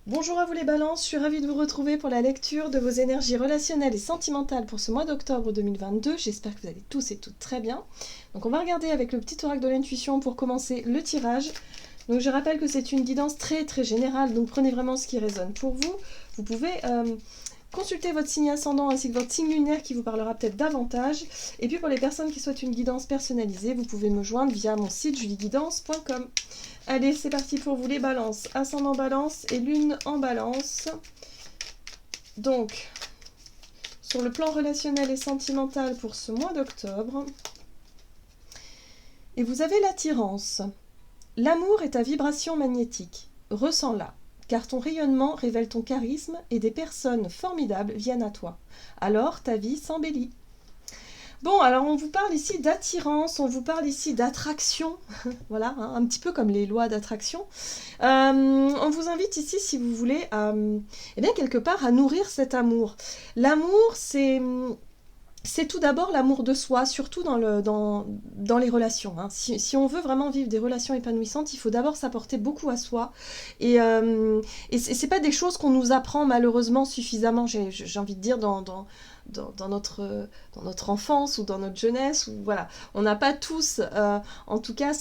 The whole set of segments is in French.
Bonjour à vous les balances, je suis ravie de vous retrouver pour la lecture de vos énergies relationnelles et sentimentales pour ce mois d'octobre 2022. J'espère que vous allez tous et toutes très bien. Donc on va regarder avec le petit oracle de l'intuition pour commencer le tirage. Donc je rappelle que c'est une guidance très générale, donc prenez vraiment ce qui résonne pour vous. Vous pouvez consulter votre signe ascendant ainsi que votre signe lunaire qui vous parlera peut-être davantage. Et puis pour les personnes qui souhaitent une guidance personnalisée, vous pouvez me joindre via mon site julieguidance.com. Allez, c'est parti pour vous les balances. Ascendant balance et lune en balance. Donc, sur le plan relationnel et sentimental pour ce mois d'octobre. Et vous avez l'attirance. L'amour est ta vibration magnétique. Ressens-la, car ton rayonnement révèle ton charisme et des personnes formidables viennent à toi. Alors ta vie s'embellit. Bon, alors on vous parle ici d'attirance, on vous parle ici d'attraction, voilà, hein, un petit peu comme les lois d'attraction. On vous invite ici, si vous voulez, eh bien, quelque part à nourrir cet amour. L'amour, c'est tout d'abord l'amour de soi, surtout dans les relations. Hein. Si on veut vraiment vivre des relations épanouissantes, il faut d'abord s'apporter beaucoup à soi. Et c'est pas des choses qu'on nous apprend malheureusement suffisamment, j'ai envie de dire, dans notre enfance ou dans notre jeunesse. Ou, voilà. On n'a pas tous, en tout cas,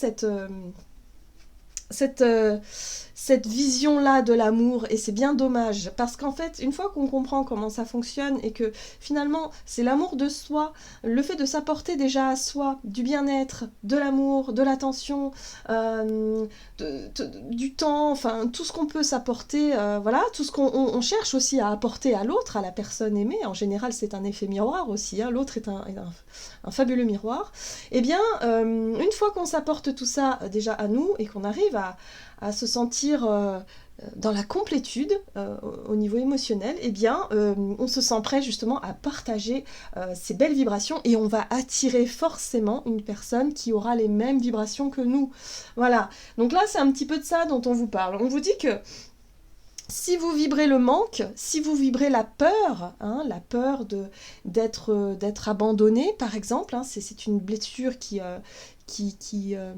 cette vision-là de l'amour, et c'est bien dommage, parce qu'en fait, une fois qu'on comprend comment ça fonctionne, et que finalement, c'est l'amour de soi, le fait de s'apporter déjà à soi du bien-être, de l'amour, de l'attention, du temps, enfin, tout ce qu'on peut s'apporter, voilà, tout ce qu'on cherche aussi à apporter à l'autre, à la personne aimée, en général, c'est un effet miroir aussi, hein, l'autre est un fabuleux miroir, et bien, une fois qu'on s'apporte tout ça déjà à nous, et qu'on arrive à se sentir dans la complétude au niveau émotionnel, eh bien, on se sent prêt justement à partager ces belles vibrations et on va attirer forcément une personne qui aura les mêmes vibrations que nous. Voilà. Donc là, c'est un petit peu de ça dont on vous parle. On vous dit que si vous vibrez le manque, si vous vibrez la peur, hein, la peur d'être abandonné, par exemple, hein, c'est une blessure qui, qui, euh,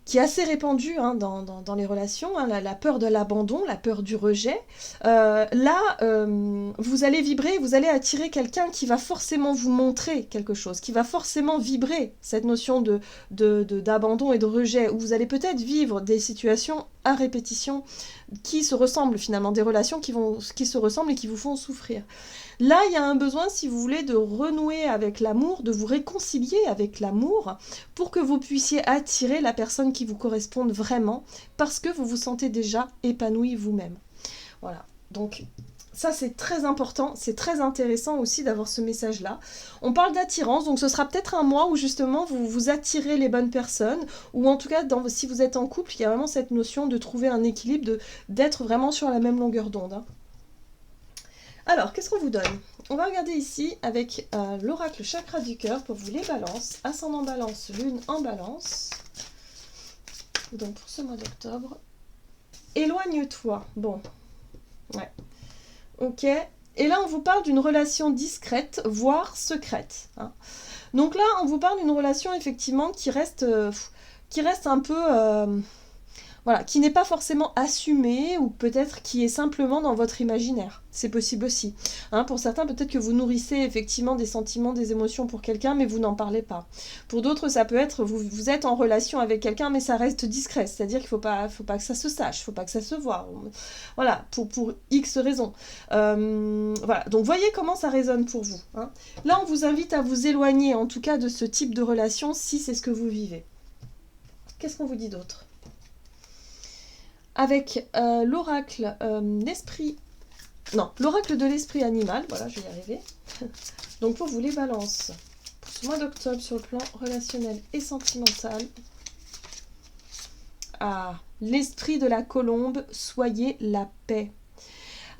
qui est assez répandue hein, dans les relations, hein, la peur de l'abandon, la peur du rejet. Vous allez vibrer, vous allez attirer quelqu'un qui va forcément vous montrer quelque chose, qui va forcément vibrer cette notion d'abandon et de rejet, où vous allez peut-être vivre des situations à répétition qui se ressemblent finalement, des relations qui se ressemblent et qui vous font souffrir. Là, il y a un besoin, si vous voulez, de renouer avec l'amour, de vous réconcilier avec l'amour, pour que vous puissiez attirer la personne qui vous corresponde vraiment, parce que vous vous sentez déjà épanoui vous-même. Voilà. Donc, ça, c'est très important, c'est très intéressant aussi d'avoir ce message-là. On parle d'attirance, donc ce sera peut-être un mois où justement vous attirez les bonnes personnes, ou en tout cas, si vous êtes en couple, il y a vraiment cette notion de trouver un équilibre, d'être vraiment sur la même longueur d'onde. Hein. Alors, qu'est-ce qu'on vous donne? On va regarder ici avec l'oracle chakra du cœur pour vous les balances. Ascendant balance, lune en balance. Donc pour ce mois d'octobre. Éloigne-toi. Bon. Ouais. Ok. Et là, on vous parle d'une relation discrète, voire secrète. Hein. Donc là, on vous parle d'une relation effectivement qui reste un peu... voilà, qui n'est pas forcément assumé ou peut-être qui est simplement dans votre imaginaire. C'est possible aussi. Hein, pour certains, peut-être que vous nourrissez effectivement des sentiments, des émotions pour quelqu'un, mais vous n'en parlez pas. Pour d'autres, ça peut être, vous êtes en relation avec quelqu'un, mais ça reste discret. C'est-à-dire qu'il faut pas que ça se sache, il ne faut pas que ça se voit. Voilà, pour X raisons. Voilà, donc voyez comment ça résonne pour vous. Hein. Là, on vous invite à vous éloigner, en tout cas, de ce type de relation, si c'est ce que vous vivez. Qu'est-ce qu'on vous dit d'autre ? Avec l'oracle l'oracle de l'esprit animal, voilà, je vais y arriver. Donc pour vous les balances, pour ce mois d'octobre sur le plan relationnel et sentimental, l'esprit de la colombe, soyez la paix.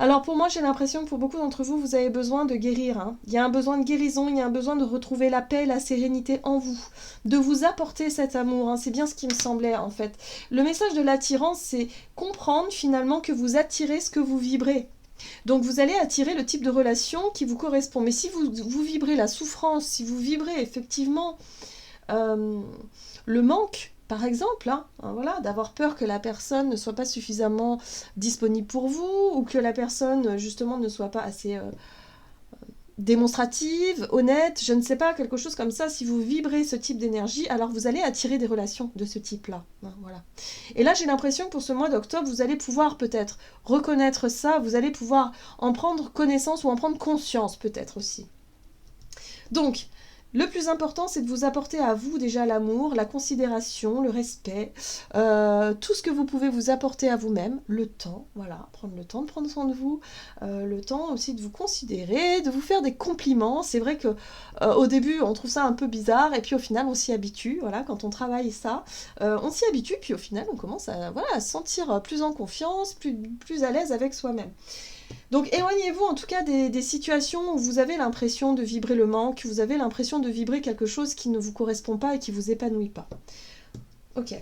Alors pour moi, j'ai l'impression que pour beaucoup d'entre vous, vous avez besoin de guérir. Hein. Il y a un besoin de guérison, il y a un besoin de retrouver la paix, la sérénité en vous, de vous apporter cet amour. Hein. C'est bien ce qui me semblait en fait. Le message de l'attirance, c'est comprendre finalement que vous attirez ce que vous vibrez. Donc vous allez attirer le type de relation qui vous correspond. Mais si vous vibrez la souffrance, si vous vibrez effectivement le manque, par exemple, voilà, d'avoir peur que la personne ne soit pas suffisamment disponible pour vous, ou que la personne, justement, ne soit pas assez démonstrative, honnête, je ne sais pas, quelque chose comme ça. Si vous vibrez ce type d'énergie, alors vous allez attirer des relations de ce type-là. Voilà. Et là, j'ai l'impression que pour ce mois d'octobre, vous allez pouvoir peut-être reconnaître ça, vous allez pouvoir en prendre connaissance ou en prendre conscience peut-être aussi. Donc, le plus important, c'est de vous apporter à vous déjà l'amour, la considération, le respect, tout ce que vous pouvez vous apporter à vous-même, le temps, voilà, prendre le temps de prendre soin de vous, le temps aussi de vous considérer, de vous faire des compliments. C'est vrai que au début, on trouve ça un peu bizarre, et puis au final, on s'y habitue. Voilà, quand on travaille ça, on s'y habitue, puis au final, on commence à, voilà, à se sentir plus en confiance, plus à l'aise avec soi-même. Donc éloignez-vous en tout cas des situations où vous avez l'impression de vibrer le manque, vous avez l'impression de vibrer quelque chose qui ne vous correspond pas et qui ne vous épanouit pas. Ok.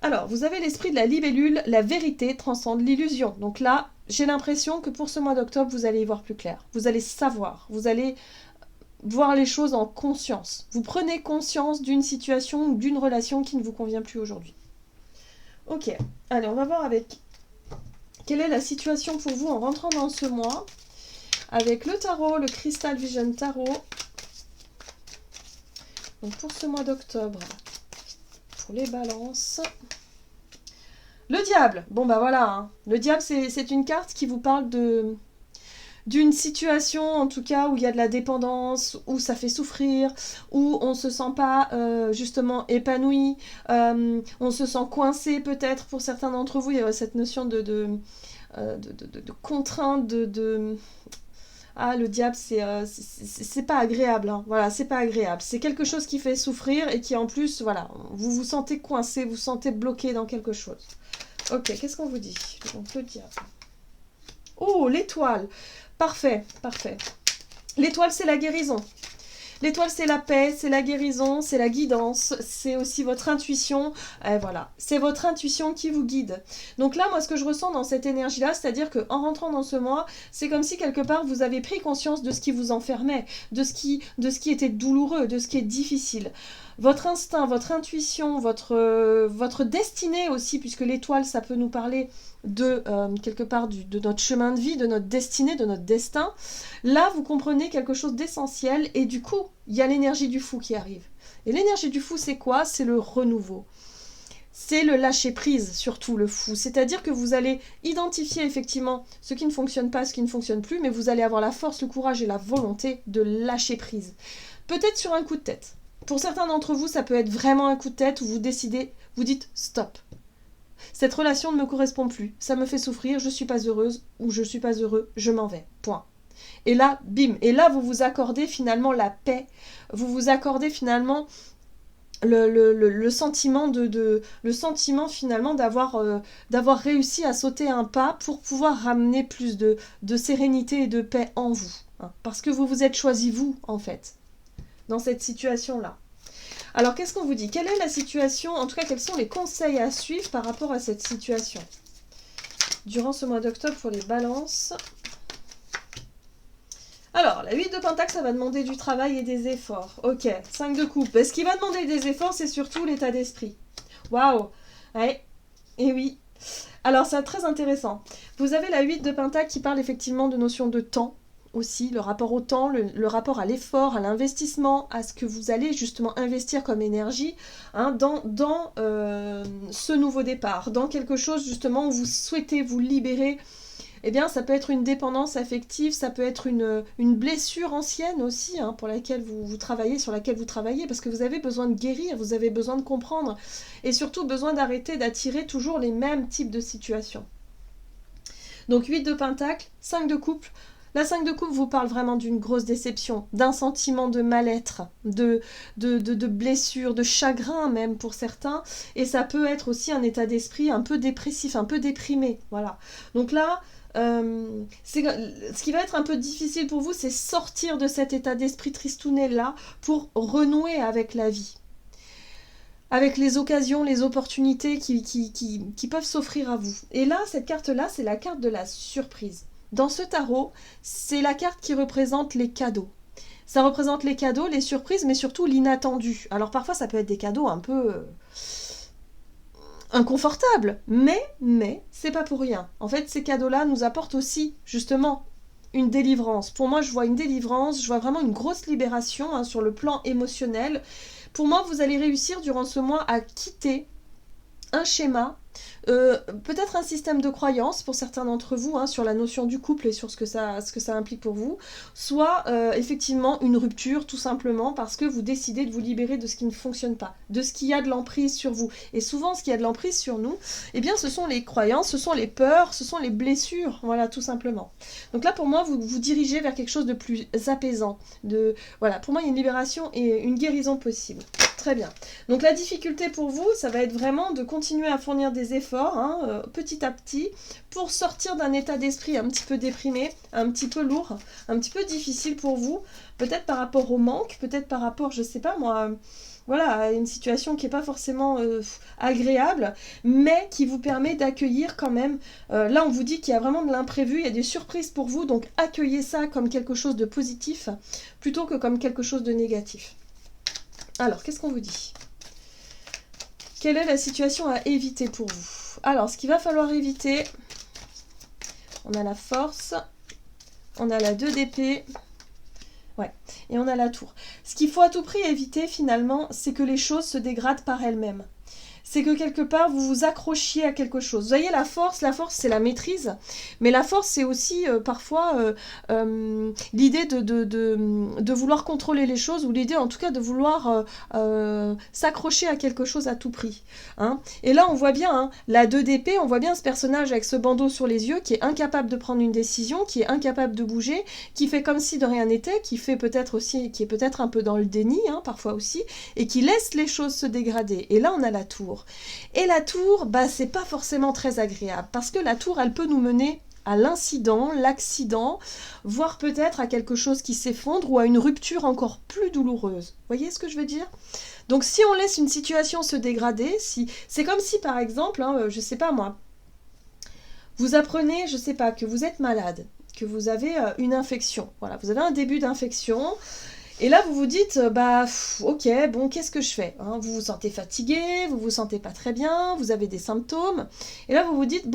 Alors, vous avez l'esprit de la libellule, la vérité transcende l'illusion. Donc là, j'ai l'impression que pour ce mois d'octobre, vous allez y voir plus clair. Vous allez savoir, vous allez voir les choses en conscience. Vous prenez conscience d'une situation ou d'une relation qui ne vous convient plus aujourd'hui. Ok, allez, on va voir avec... Quelle est la situation pour vous en rentrant dans ce mois avec le tarot, le Crystal Vision Tarot. Donc pour ce mois d'octobre, pour les balances. Le diable. Bon bah voilà, hein. Le diable c'est une carte qui vous parle d'une situation en tout cas où il y a de la dépendance, où ça fait souffrir, où on ne se sent pas justement épanoui, on se sent coincé peut-être pour certains d'entre vous. Il y a cette notion de contrainte, Ah, le diable, c'est pas agréable, hein. Voilà, c'est pas agréable. C'est quelque chose qui fait souffrir et qui en plus, voilà, vous vous sentez coincé, vous vous sentez bloqué dans quelque chose. Ok, qu'est-ce qu'on vous dit? Donc le diable. Oh, l'étoile. Parfait, parfait. L'étoile, c'est la guérison. L'étoile, c'est la paix, c'est la guérison, c'est la guidance, c'est aussi votre intuition. Et voilà, c'est votre intuition qui vous guide. Donc là, moi, ce que je ressens dans cette énergie-là, c'est-à-dire qu'en rentrant dans ce mois, c'est comme si quelque part, vous avez pris conscience de ce qui vous enfermait, de ce qui était douloureux, de ce qui est difficile. Votre instinct, votre intuition, votre destinée aussi, puisque l'étoile, ça peut nous parler de quelque part de notre chemin de vie, de notre destinée, de notre destin. Là, vous comprenez quelque chose d'essentiel et du coup, il y a l'énergie du fou qui arrive. Et l'énergie du fou, c'est quoi? C'est le renouveau. C'est le lâcher-prise, surtout le fou. C'est-à-dire que vous allez identifier effectivement ce qui ne fonctionne pas, ce qui ne fonctionne plus, mais vous allez avoir la force, le courage et la volonté de lâcher prise. Peut-être sur un coup de tête. Pour certains d'entre vous, ça peut être vraiment un coup de tête où vous décidez, vous dites stop. Cette relation ne me correspond plus, ça me fait souffrir, je suis pas heureuse ou je suis pas heureux, je m'en vais. Point. Et là, bim. Et là, vous vous accordez finalement la paix. Vous vous accordez finalement le sentiment le sentiment finalement d'avoir réussi à sauter un pas pour pouvoir ramener plus de sérénité et de paix en vous. Hein, parce que vous vous êtes choisi vous, en fait, dans cette situation-là. Alors, qu'est-ce qu'on vous dit? Quelle est la situation? En tout cas, quels sont les conseils à suivre par rapport à cette situation durant ce mois d'octobre pour les balances? Alors, la 8 de Pentacle, ça va demander du travail et des efforts. Ok, 5 de coupe. Ce qui va demander des efforts, c'est surtout l'état d'esprit. Waouh! Ouais, et oui. Alors, c'est très intéressant. Vous avez la 8 de Pentacle qui parle effectivement de notion de temps. Aussi, le rapport au temps, le rapport à l'effort, à l'investissement, à ce que vous allez justement investir comme énergie dans ce nouveau départ, dans quelque chose justement où vous souhaitez vous libérer. Eh bien, ça peut être une dépendance affective, ça peut être une blessure ancienne aussi, pour laquelle vous travaillez, sur laquelle vous travaillez, parce que vous avez besoin de guérir, vous avez besoin de comprendre, et surtout besoin d'arrêter d'attirer toujours les mêmes types de situations. Donc 8 de Pentacle, 5 de coupe. La 5 de coupe vous parle vraiment d'une grosse déception, d'un sentiment de mal-être, de blessure, de chagrin même pour certains. Et ça peut être aussi un état d'esprit un peu dépressif, un peu déprimé. Voilà. Donc là, ce qui va être un peu difficile pour vous, c'est sortir de cet état d'esprit tristounet-là pour renouer avec la vie. Avec les occasions, les opportunités qui peuvent s'offrir à vous. Et là, cette carte-là, c'est la carte de la surprise. Dans ce tarot, c'est la carte qui représente les cadeaux. Ça représente les cadeaux, les surprises, mais surtout l'inattendu. Alors parfois ça peut être des cadeaux un peu inconfortables, mais c'est pas pour rien. En fait, ces cadeaux-là nous apportent aussi justement une délivrance. Pour moi, je vois une délivrance, je vois vraiment une grosse libération sur le plan émotionnel. Pour moi, vous allez réussir durant ce mois à quitter un schéma, peut-être un système de croyance pour certains d'entre vous sur la notion du couple et sur ce que ça implique pour vous, soit effectivement une rupture tout simplement parce que vous décidez de vous libérer de ce qui ne fonctionne pas, de ce qui a de l'emprise sur vous. Et souvent ce qui a de l'emprise sur nous, eh bien ce sont les croyances, ce sont les peurs, ce sont les blessures, voilà tout simplement. Donc là pour moi vous vous dirigez vers quelque chose de plus apaisant, voilà, pour moi il y a une libération et une guérison possible. Très bien. Donc la difficulté pour vous, ça va être vraiment de continuer à fournir des efforts, petit à petit, pour sortir d'un état d'esprit un petit peu déprimé, un petit peu lourd, un petit peu difficile pour vous, peut-être par rapport au manque, peut-être par rapport, je sais pas moi, voilà, à une situation qui n'est pas forcément agréable, mais qui vous permet d'accueillir quand même. Là, on vous dit qu'il y a vraiment de l'imprévu, il y a des surprises pour vous, donc accueillez ça comme quelque chose de positif, plutôt que comme quelque chose de négatif. Alors, qu'est-ce qu'on vous dit? Quelle est la situation à éviter pour vous? Alors, ce qu'il va falloir éviter, on a la force, on a la 2 d'épée, ouais, et on a la tour. Ce qu'il faut à tout prix éviter, finalement, c'est que les choses se dégradent par elles-mêmes. C'est que quelque part, vous vous accrochiez à quelque chose. Vous voyez, la force, c'est la maîtrise, mais la force, c'est aussi parfois l'idée de vouloir contrôler les choses, ou l'idée, en tout cas, de vouloir s'accrocher à quelque chose à tout prix. Et là, on voit bien, la 2 d'épée, on voit bien ce personnage avec ce bandeau sur les yeux, qui est incapable de prendre une décision, qui est incapable de bouger, qui fait comme si de rien n'était, qui est peut-être un peu dans le déni, parfois aussi, et qui laisse les choses se dégrader. Et là, on a la tour. Et la tour, c'est pas forcément très agréable, parce que la tour, elle peut nous mener à l'incident, l'accident, voire peut-être à quelque chose qui s'effondre ou à une rupture encore plus douloureuse. Vous voyez ce que je veux dire? Donc si on laisse une situation se dégrader, c'est comme si par exemple, je sais pas moi, vous apprenez, je sais pas, que vous êtes malade, que vous avez une infection, voilà, vous avez un début d'infection. Et là, vous vous dites, ok, bon, qu'est-ce que je fais? Vous vous sentez fatigué, vous vous sentez pas très bien, vous avez des symptômes. Et là, vous vous dites,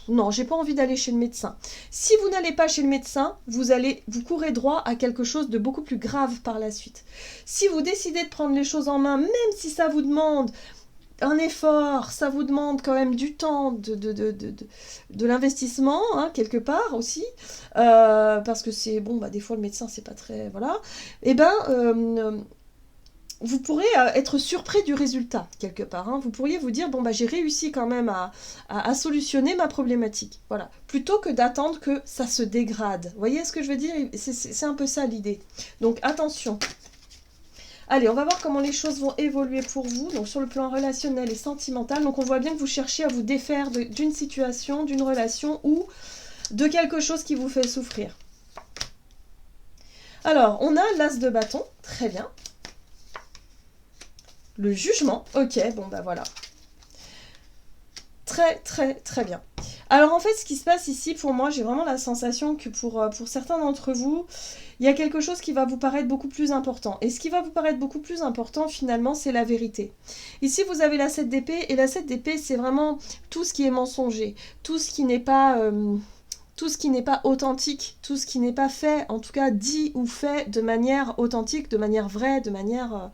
non, j'ai pas envie d'aller chez le médecin. Si vous n'allez pas chez le médecin, vous courez droit à quelque chose de beaucoup plus grave par la suite. Si vous décidez de prendre les choses en main, même si ça vous demande un effort, ça vous demande quand même du temps, de l'investissement, quelque part aussi, parce que c'est, des fois le médecin, c'est pas très, voilà, vous pourrez être surpris du résultat, quelque part. Vous pourriez vous dire, j'ai réussi quand même à solutionner ma problématique, voilà, plutôt que d'attendre que ça se dégrade. Vous voyez ce que je veux dire? C'est un peu ça l'idée. Donc attention. Allez, on va voir comment les choses vont évoluer pour vous, donc sur le plan relationnel et sentimental. Donc on voit bien que vous cherchez à vous défaire d'une situation, d'une relation ou de quelque chose qui vous fait souffrir. Alors, on a l'as de bâton, très bien. Le jugement, ok, voilà. Très, très, très bien. Alors en fait, ce qui se passe ici, pour moi, j'ai vraiment la sensation que pour certains d'entre vous, il y a quelque chose qui va vous paraître beaucoup plus important. Et ce qui va vous paraître beaucoup plus important, finalement, c'est la vérité. Ici, vous avez la 7 d'épée, et la 7 d'épée, c'est vraiment tout ce qui est mensonger, tout ce qui n'est pas authentique, tout ce qui n'est pas fait, en tout cas dit ou fait de manière authentique, de manière vraie, de manière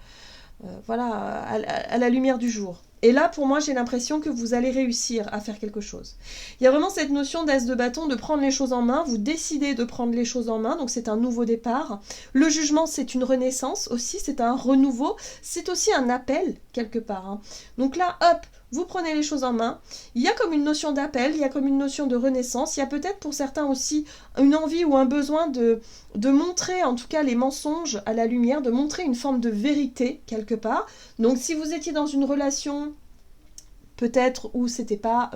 à la lumière du jour. Et là, pour moi, j'ai l'impression que vous allez réussir à faire quelque chose. Il y a vraiment cette notion d'as de bâton, de prendre les choses en main. Vous décidez de prendre les choses en main, donc c'est un nouveau départ. Le jugement, c'est une renaissance aussi, c'est un renouveau. C'est aussi un appel, quelque part. Donc là, hop, vous prenez les choses en main. Il y a comme une notion d'appel, il y a comme une notion de renaissance. Il y a peut-être pour certains aussi une envie ou un besoin de montrer, en tout cas, les mensonges à la lumière, de montrer une forme de vérité, quelque part. Donc si vous étiez dans une relation peut-être où c'était pas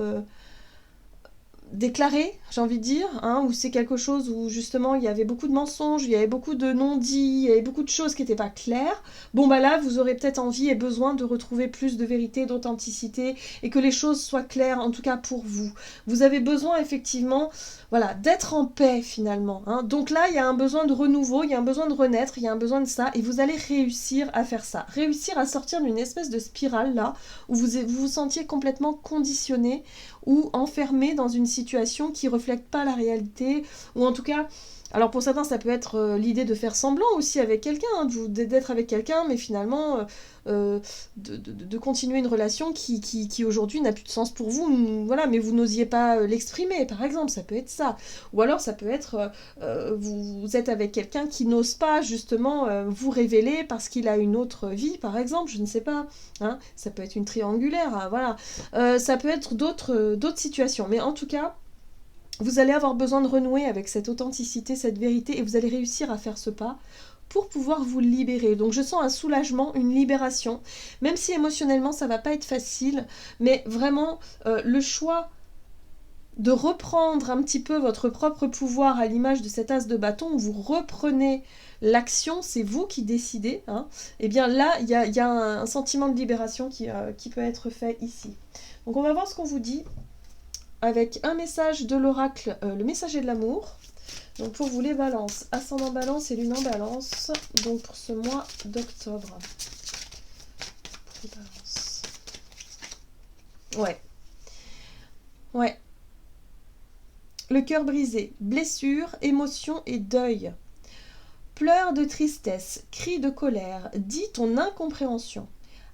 déclaré, j'ai envie de dire, hein, où c'est quelque chose où justement il y avait beaucoup de mensonges, il y avait beaucoup de non-dits, il y avait beaucoup de choses qui n'étaient pas claires, bon bah là vous aurez peut-être envie et besoin de retrouver plus de vérité, d'authenticité, et que les choses soient claires, en tout cas pour vous. Vous avez besoin effectivement, voilà, d'être en paix finalement, hein. Donc là il y a un besoin de renouveau, il y a un besoin de renaître, il y a un besoin de ça, et vous allez réussir à faire ça, réussir à sortir d'une espèce de spirale là, où vous sentiez complètement conditionné, ou enfermé dans une situation qui ne reflète pas la réalité, ou en tout cas, alors pour certains ça peut être l'idée de faire semblant aussi avec quelqu'un, hein, d'être avec quelqu'un, mais finalement de continuer une relation qui aujourd'hui n'a plus de sens pour vous, voilà, mais vous n'osiez pas l'exprimer, par exemple, ça peut être ça. Ou alors ça peut être, vous êtes avec quelqu'un qui n'ose pas justement vous révéler parce qu'il a une autre vie, par exemple, je ne sais pas, hein, ça peut être une triangulaire, hein, voilà. Ça peut être d'autres situations, mais en tout cas, vous allez avoir besoin de renouer avec cette authenticité, cette vérité, et vous allez réussir à faire ce pas pour pouvoir vous libérer. Donc je sens un soulagement, une libération, même si émotionnellement ça va pas être facile, mais vraiment le choix de reprendre un petit peu votre propre pouvoir à l'image de cet as de bâton, où vous reprenez l'action, c'est vous qui décidez, hein, et bien là il y a un sentiment de libération qui peut être fait ici. Donc on va voir ce qu'on vous dit avec un message de l'oracle, le messager de l'amour. Donc pour vous les balances, ascendant balance et lune en balance, donc pour ce mois d'octobre. Pour les balances. Ouais. Le cœur brisé, blessure, émotion et deuil. Pleurs de tristesse, cris de colère, dis ton incompréhension.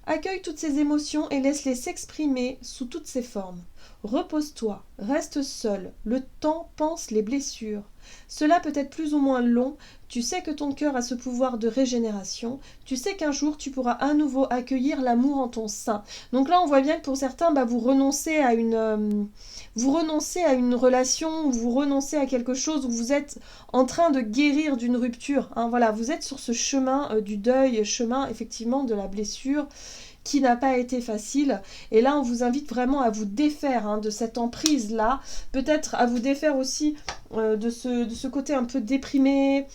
Accueille toutes ces émotions et laisse-les s'exprimer sous toutes ces formes. Repose-toi, reste seul, le temps panse les blessures. Cela peut être plus ou moins long, tu sais que ton cœur a ce pouvoir de régénération, tu sais qu'un jour tu pourras à nouveau accueillir l'amour en ton sein. Donc là on voit bien que pour certains, vous renoncez à une relation, vous renoncez à quelque chose où vous êtes en train de guérir d'une rupture, hein, voilà, vous êtes sur ce chemin du deuil, chemin effectivement de la blessure, qui n'a pas été facile, et là on vous invite vraiment à vous défaire, hein, de cette emprise là, peut-être à vous défaire aussi de ce côté un peu déprimé,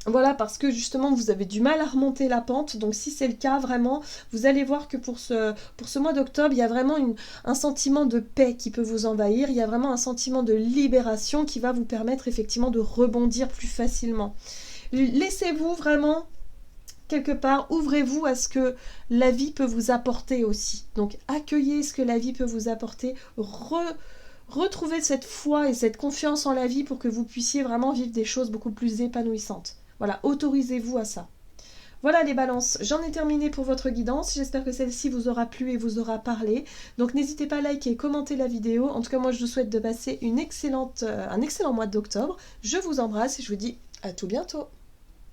voilà, parce que justement vous avez du mal à remonter la pente. Donc si c'est le cas, vraiment, vous allez voir que pour ce mois d'octobre, il y a vraiment un sentiment de paix qui peut vous envahir, il y a vraiment un sentiment de libération qui va vous permettre effectivement de rebondir plus facilement. Laissez-vous vraiment quelque part, ouvrez-vous à ce que la vie peut vous apporter aussi. Donc accueillez ce que la vie peut vous apporter, retrouvez cette foi et cette confiance en la vie pour que vous puissiez vraiment vivre des choses beaucoup plus épanouissantes. Voilà, autorisez-vous à ça. Voilà les balances, j'en ai terminé pour votre guidance, j'espère que celle-ci vous aura plu et vous aura parlé. Donc n'hésitez pas à liker et commenter la vidéo. En tout cas moi je vous souhaite de passer un excellent mois d'octobre. Je vous embrasse et je vous dis à tout bientôt.